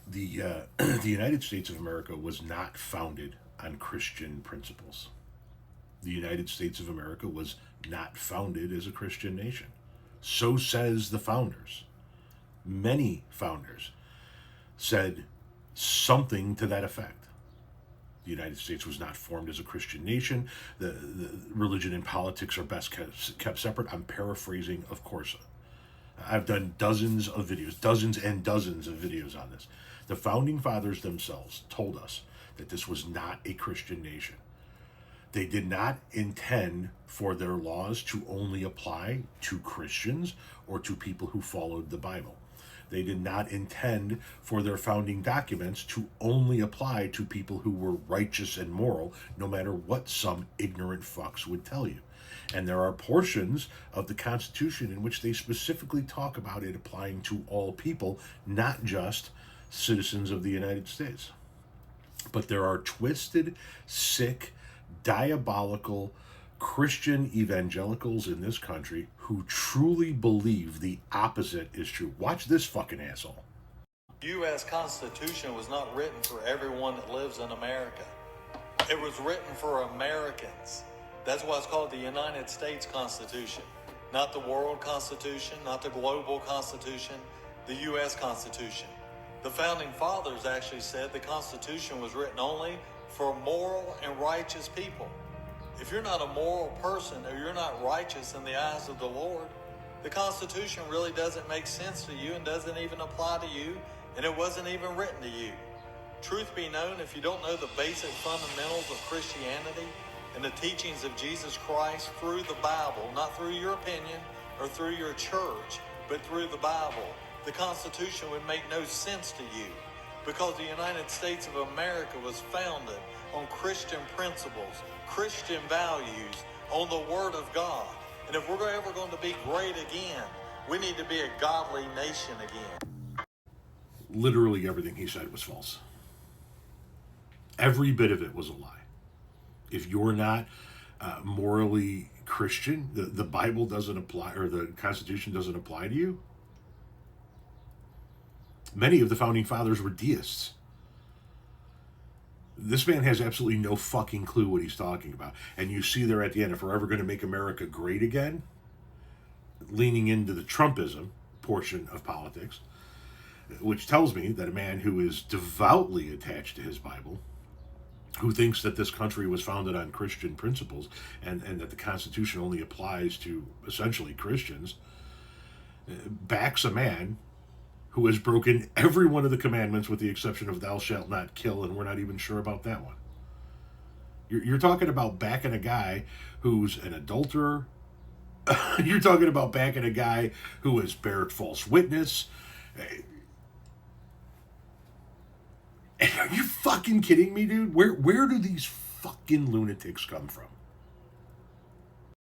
The United States of America was not founded on Christian principles. The United States of America was not founded as a Christian nation. So says the founders. Many founders said something to that effect. The United States was not formed as a Christian nation. The religion and politics are best kept separate. I'm paraphrasing, of course. I've done dozens and dozens of videos on this. The founding fathers themselves told us that this was not a Christian nation. They did not intend for their laws to only apply to Christians or to people who followed the Bible. They did not intend for their founding documents to only apply to people who were righteous and moral, no matter what some ignorant fucks would tell you. And there are portions of the Constitution in which they specifically talk about it applying to all people, not just citizens of the United States. But there are twisted, sick, diabolical Christian evangelicals in this country who truly believe the opposite is true. Watch this fucking asshole. The U.S. Constitution was not written for everyone that lives in America. It was written for Americans. That's why it's called the United States Constitution. Not the World Constitution, not the Global Constitution, the U.S. Constitution. The Founding Fathers actually said the Constitution was written only for moral and righteous people. If you're not a moral person or you're not righteous in the eyes of the Lord, the Constitution really doesn't make sense to you and doesn't even apply to you, and it wasn't even written to you. Truth be known, if you don't know the basic fundamentals of Christianity and the teachings of Jesus Christ through the Bible, not through your opinion or through your church, but through the Bible, the Constitution would make no sense to you, because the United States of America was founded on Christian principles, Christian values, on the Word of God. And if we're ever going to be great again, we need to be a godly nation again. Literally everything he said was false. Every bit of it was a lie. If you're not morally Christian, the Bible doesn't apply, or the Constitution doesn't apply to you. Many of the founding fathers were deists. This man has absolutely no fucking clue what he's talking about. And you see there at the end, if we're ever going to make America great again, leaning into the Trumpism portion of politics, which tells me that a man who is devoutly attached to his Bible, who thinks that this country was founded on Christian principles and that the Constitution only applies to essentially Christians, backs a man who has broken every one of the commandments with the exception of thou shalt not kill, and we're not even sure about that one. You're talking about backing a guy who's an adulterer. You're talking about backing a guy who has bared false witness. Are you fucking kidding me, dude? Where do these fucking lunatics come from?